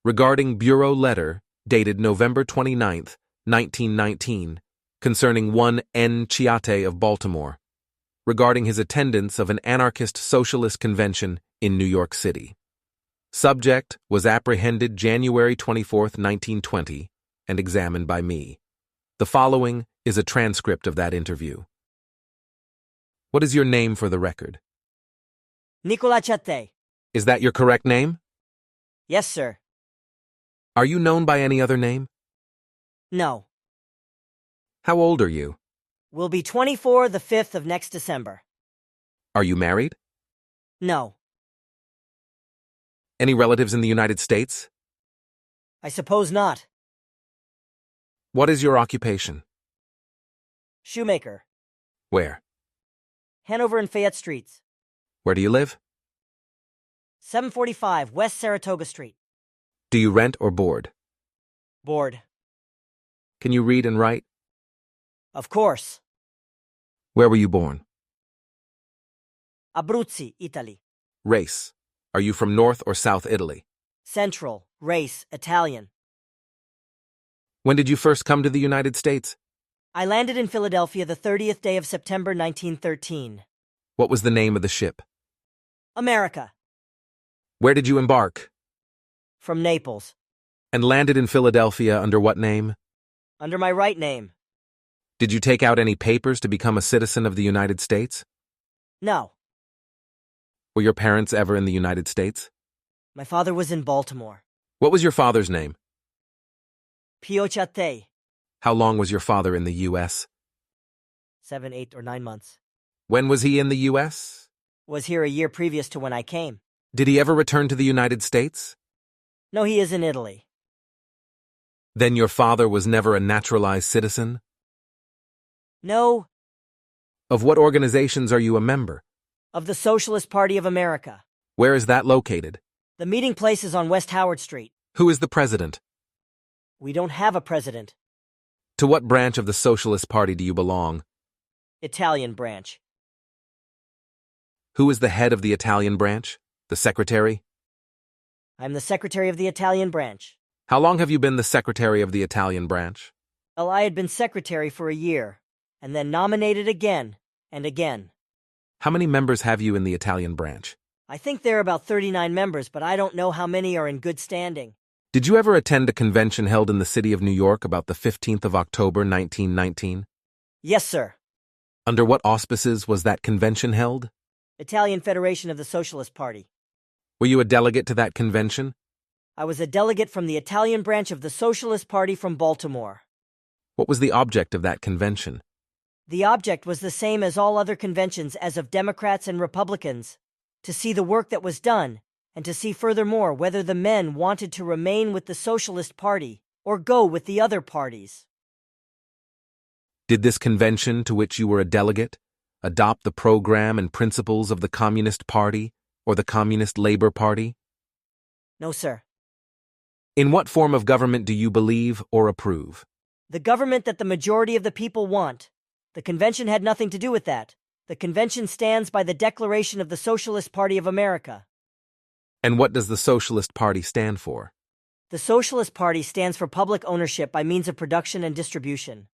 regarding Bureau letter dated November 29, 1919, concerning one N. Ciattei of Baltimore, regarding his attendance of an anarchist socialist convention in New York City. Subject was apprehended January 24, 1920, and examined by me. The following is a transcript of that interview. What is your name for the record? Nicola Ciattei. Is that your correct name? Yes, sir. Are you known by any other name? No. How old are you? Will be 24 the 5th of next December. Are you married? No. Any relatives in the United States? I suppose not. What is your occupation? Shoemaker. Where? Hanover and Fayette Streets. Where do you live? 745 West Saratoga Street. Do you rent or board? Board. Can you read and write? Of course. Where were you born? Abruzzi, Italy. Race. Are you from North or South Italy? Central. Race. Italian. When did you first come to the United States? I landed in Philadelphia the 30th day of September 1913. What was the name of the ship? America. Where did you embark? From Naples. And landed in Philadelphia under what name? Under my right name. Did you take out any papers to become a citizen of the United States? No. Were your parents ever in the United States? My father was in Baltimore. What was your father's name? Pio Ciattei. How long was your father in the U.S.? 7, 8, or 9 months. When was he in the U.S.? Was here a year previous to when I came. Did he ever return to the United States? No, he is in Italy. Then your father was never a naturalized citizen? No. Of what organizations are you a member? Of the Socialist Party of America. Where is that located? The meeting place is on West Howard Street. Who is the president? We don't have a president. To what branch of the Socialist Party do you belong? Italian branch. Who is the head of the Italian branch? The secretary? I'm the secretary of the Italian branch. How long have you been the secretary of the Italian branch? Well, I had been secretary for a year, and then nominated again and again. How many members have you in the Italian branch? I think there are about 39 members, but I don't know how many are in good standing. Did you ever attend a convention held in the city of New York about the 15th of October, 1919? Yes, sir. Under what auspices was that convention held? Italian Federation of the Socialist Party. Were you a delegate to that convention? I was a delegate from the Italian branch of the Socialist Party from Baltimore. What was the object of that convention? The object was the same as all other conventions as of Democrats and Republicans, to see the work that was done, and to see furthermore whether the men wanted to remain with the Socialist Party or go with the other parties. Did this convention, to which you were a delegate, adopt the program and principles of the Communist Party or the Communist Labor Party? No, sir. In what form of government do you believe or approve? The government that the majority of the people want. The convention had nothing to do with that. The convention stands by the Declaration of the Socialist Party of America. And what does the Socialist Party stand for? The Socialist Party stands for public ownership by means of production and distribution.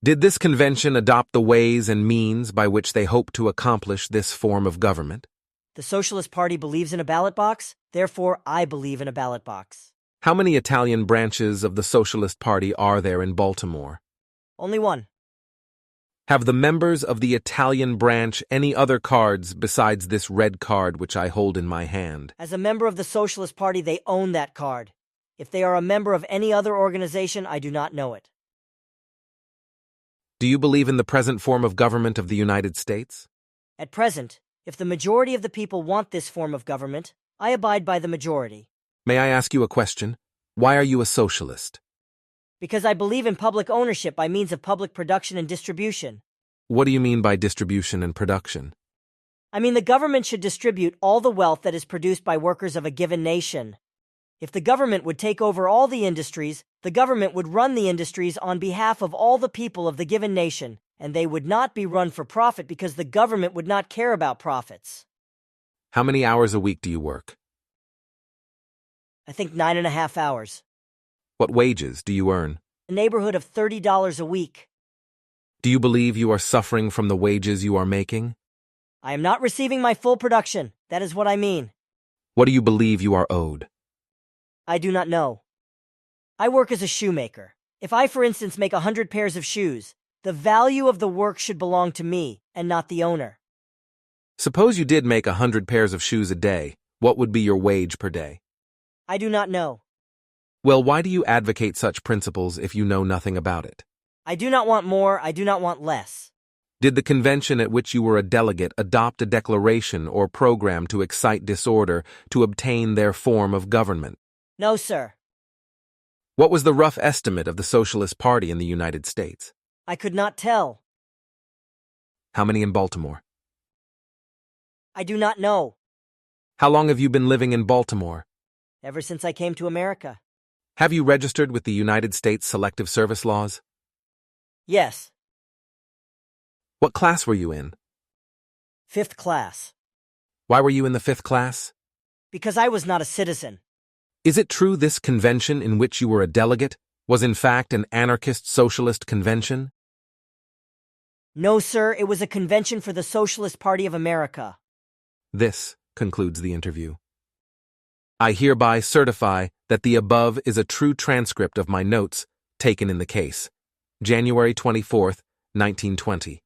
Did this convention adopt the ways and means by which they hope to accomplish this form of government? The Socialist Party believes in a ballot box, therefore I believe in a ballot box. How many Italian branches of the Socialist Party are there in Baltimore? Only one. Have the members of the Italian branch any other cards besides this red card which I hold in my hand? As a member of the Socialist Party, they own that card. If they are a member of any other organization, I do not know it. Do you believe in the present form of government of the United States? At present, if the majority of the people want this form of government, I abide by the majority. May I ask you a question? Why are you a socialist? Because I believe in public ownership by means of public production and distribution. What do you mean by distribution and production? I mean the government should distribute all the wealth that is produced by workers of a given nation. If the government would take over all the industries, the government would run the industries on behalf of all the people of the given nation, and they would not be run for profit because the government would not care about profits. How many hours a week do you work? I think 9.5 hours. What wages do you earn? A neighborhood of $30 a week. Do you believe you are suffering from the wages you are making? I am not receiving my full production. That is what I mean. What do you believe you are owed? I do not know. I work as a shoemaker. If I, for instance, make 100 pairs of shoes, the value of the work should belong to me and not the owner. Suppose you did make 100 pairs of shoes a day. What would be your wage per day? I do not know. Well, why do you advocate such principles if you know nothing about it? I do not want more, I do not want less. Did the convention at which you were a delegate adopt a declaration or program to excite disorder to obtain their form of government? No, sir. What was the rough estimate of the Socialist Party in the United States? I could not tell. How many in Baltimore? I do not know. How long have you been living in Baltimore? Ever since I came to America. Have you registered with the United States Selective Service Laws? Yes. What class were you in? 5th class. Why were you in the 5th class? Because I was not a citizen. Is it true this convention in which you were a delegate was in fact an anarchist socialist convention? No, sir, it was a convention for the Socialist Party of America. This concludes the interview. I hereby certify that the above is a true transcript of my notes taken in the case, January 24th, 1920.